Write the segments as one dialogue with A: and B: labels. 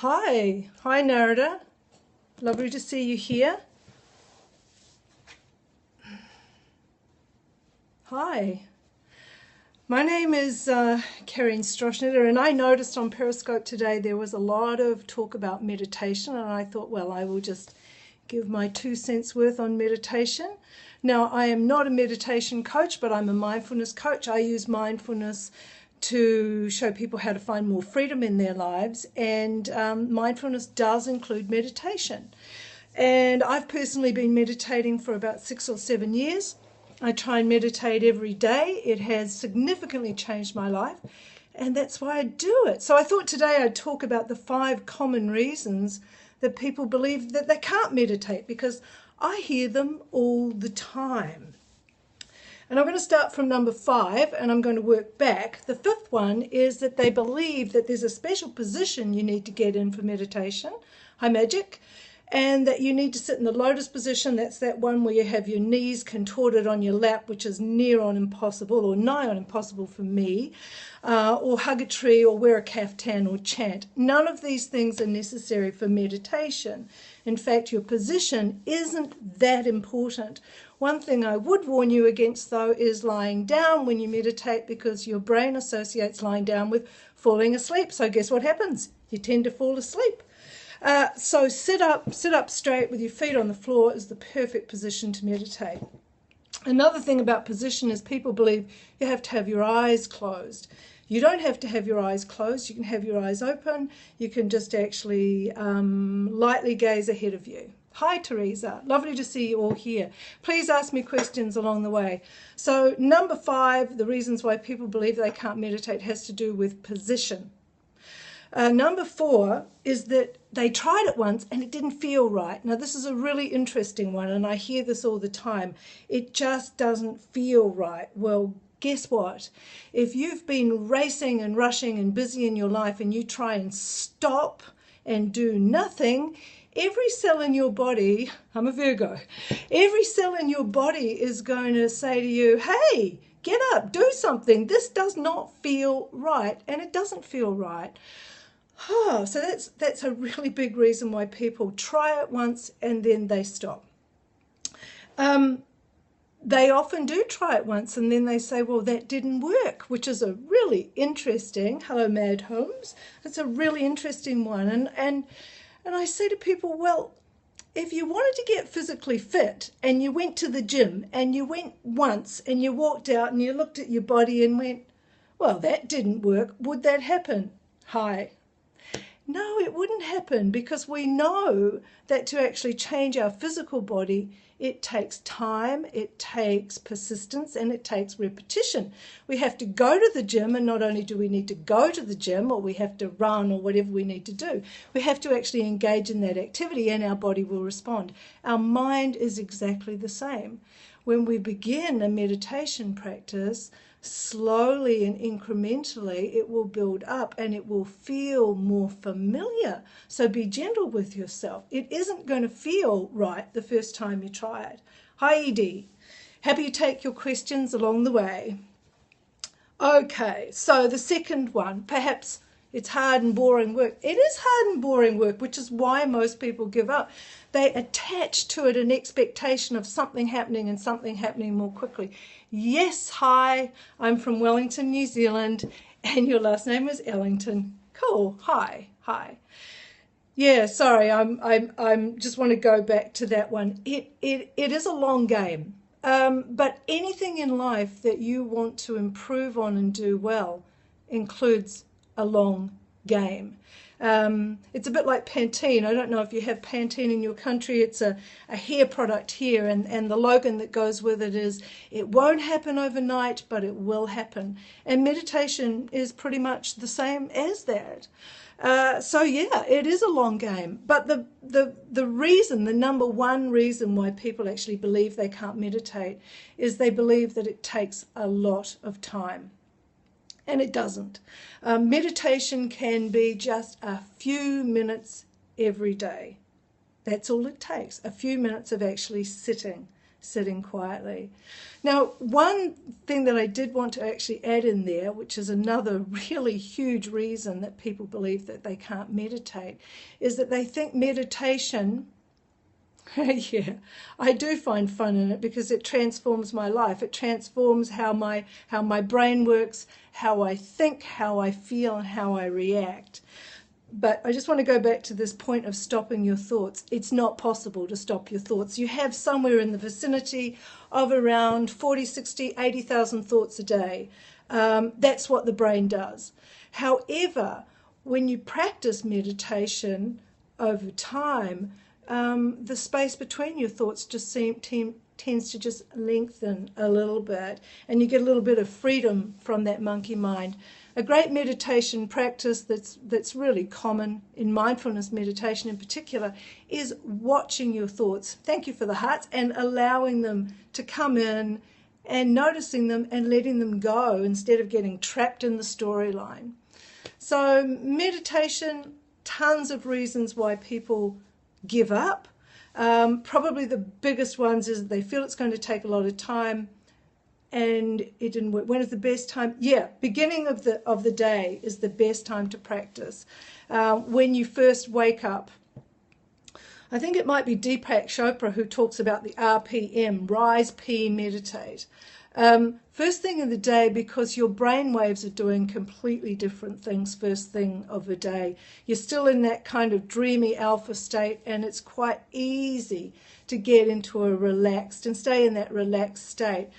A: Hi Narada, lovely to see you here. Hi, my name is Karen Stroschnitter, and I noticed on Periscope today there was a lot of talk about meditation, and I thought, well, I will just give my 2 cents worth on meditation. Now, I am not a meditation coach, but I'm a mindfulness coach. I use mindfulness to show people how to find more freedom in their lives, and mindfulness does include meditation. And I've personally been meditating for about 6 or 7 years. I try and meditate every day. It has significantly changed my life, and that's why I do it. So I thought today I'd talk about the 5 common reasons that people believe that they can't meditate, because I hear them all the time. And I'm going to start from number 5 and I'm going to work back. The 5th one is that they believe that there's a special position you need to get in for meditation, high magic, and that you need to sit in the lotus position. That's that one where you have your knees contorted on your lap, which is near on impossible, or nigh on impossible for me, or hug a tree, or wear a kaftan, or chant. None of these things are necessary for meditation. In fact, your position isn't that important. One thing I would warn you against, though, is lying down when you meditate, because your brain associates lying down with falling asleep. So guess what happens? You tend to fall asleep. So sit up straight with your feet on the floor is the perfect position to meditate. Another thing about position is people believe you have to have your eyes closed. You don't have to have your eyes closed. You can have your eyes open. You can just actually lightly gaze ahead of you. Hi, Teresa. Lovely to see you all here. Please ask me questions along the way. So number 5, the reasons why people believe they can't meditate has to do with position. Number 4 is that they tried it once and it didn't feel right. Now, this is a really interesting one, and I hear this all the time. It just doesn't feel right. Well, guess what? If you've been racing and rushing and busy in your life and you try and stop and do nothing, every cell in your body, I'm a Virgo, every cell in your body is going to say to you, hey, get up, do something. This does not feel right, and it doesn't feel right. Oh, so that's a really big reason why people try it once and then they stop. They often do try it once and then they say, well, that didn't work, which is a really interesting, hello Mad Holmes, it's a really interesting one. And I say to people, well, if you wanted to get physically fit and you went to the gym and you went once and you walked out and you looked at your body and went, well, that didn't work, would that happen? Hi. No, it wouldn't happen, because we know that to actually change our physical body, it takes time, it takes persistence, and it takes repetition. We have to go to the gym, and not only do we need to go to the gym, or we have to run, or whatever we need to do, we have to actually engage in that activity and our body will respond. Our mind is exactly the same. When we begin a meditation practice, slowly and incrementally it will build up and it will feel more familiar. So be gentle with yourself. It isn't going to feel right the first time you try it. Hi Edie, happy to take your questions along the way. Okay, so the second one, perhaps it's hard and boring work. It is hard and boring work, which is why most people give up. They attach to it an expectation of something happening and something happening more quickly. Yes, hi, I'm from Wellington, New Zealand, and your last name is Ellington. Cool, hi. Yeah, sorry, I'm just want to go back to that one. It is a long game, but anything in life that you want to improve on and do well includes a long game. It's a bit like Pantene. I don't know if you have Pantene in your country. It's a hair product here, and the slogan that goes with it is, it won't happen overnight, but it will happen. And meditation is pretty much the same as that. So yeah, it is a long game. But the reason, the number one reason why people actually believe they can't meditate is they believe that it takes a lot of time. And it doesn't. Meditation can be just a few minutes every day. That's all it takes, a few minutes of actually sitting sitting quietly. Now, one thing that I did want to actually add in there, which is another really huge reason that people believe that they can't meditate, is that they think meditation, yeah, I do find fun in it because it transforms my life. It transforms how my brain works, how I think, how I feel, and how I react. But I just want to go back to this point of stopping your thoughts. It's not possible to stop your thoughts. You have somewhere in the vicinity of around 40, 60, 80,000 thoughts a day. That's what the brain does. However, when you practice meditation over time, the space between your thoughts just tends to just lengthen a little bit, and you get a little bit of freedom from that monkey mind. A great meditation practice that's really common in mindfulness meditation in particular is watching your thoughts. Thank you for the hearts, and allowing them to come in and noticing them and letting them go instead of getting trapped in the storyline. So meditation, tons of reasons why people give up. Probably the biggest ones is that they feel it's going to take a lot of time and it didn't work. When is the best time? Yeah, beginning of the day is the best time to practice. When you first wake up. I think it might be Deepak Chopra who talks about the RPM, rise, pee, meditate. First thing in the day, because your brain waves are doing completely different things first thing of the day. You're still in that kind of dreamy alpha state, and it's quite easy to get into a relaxed and stay in that relaxed state.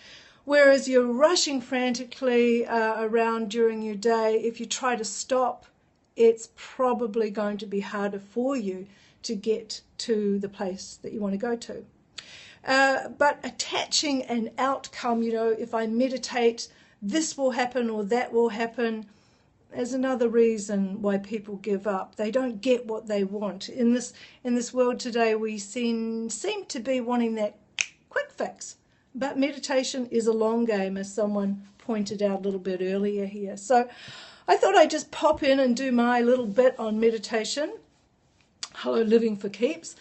A: Whereas you're rushing frantically around during your day, if you try to stop, it's probably going to be harder for you to get to the place that you want to go to. But attaching an outcome, if I meditate, this will happen or that will happen, is another reason why people give up. They don't get what they want. In this world today, we seem to be wanting that quick fix. But meditation is a long game, as someone pointed out a little bit earlier here. So I thought I'd just pop in and do my little bit on meditation. Hello, Living for Keeps.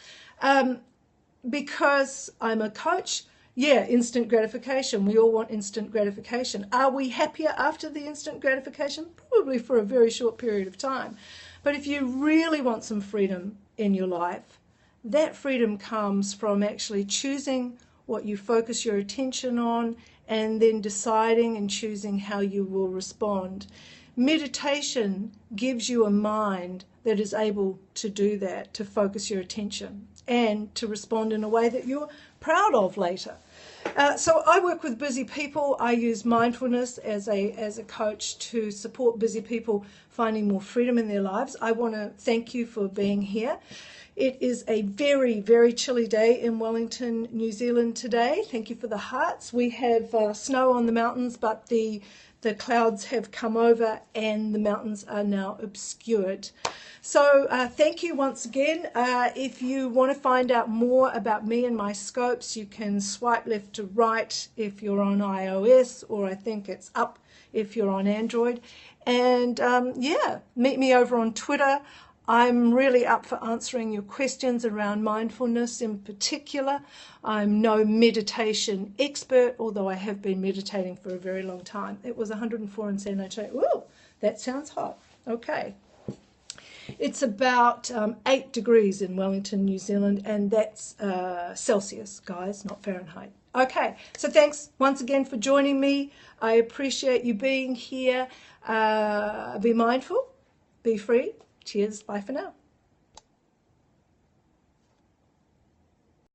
A: Because I'm a coach, yeah, instant gratification. We all want instant gratification. Are we happier after the instant gratification? Probably for a very short period of time. But if you really want some freedom in your life, that freedom comes from actually choosing what you focus your attention on and then deciding and choosing how you will respond. Meditation gives you a mind that is able to do that, to focus your attention and to respond in a way that you're proud of later. So I work with busy people. I use mindfulness as a coach to support busy people finding more freedom in their lives. I want to thank you for being here. It is a very, very chilly day in Wellington, New Zealand today. Thank you for the hearts. We have snow on the mountains, but the clouds have come over and the mountains are now obscured. So thank you once again. If you want to find out more about me and my scopes, you can swipe left to right if you're on iOS, or I think it's up if you're on Android. And yeah, meet me over on Twitter. I'm really up for answering your questions around mindfulness in particular. I'm no meditation expert, although I have been meditating for a very long time. It was 104 in San Antonio. Ooh, that sounds hot. Okay. It's about 8 degrees in Wellington, New Zealand, and that's Celsius, guys, not Fahrenheit. Okay, so thanks once again for joining me. I appreciate you being here. Be mindful, be free. Cheers, bye for now.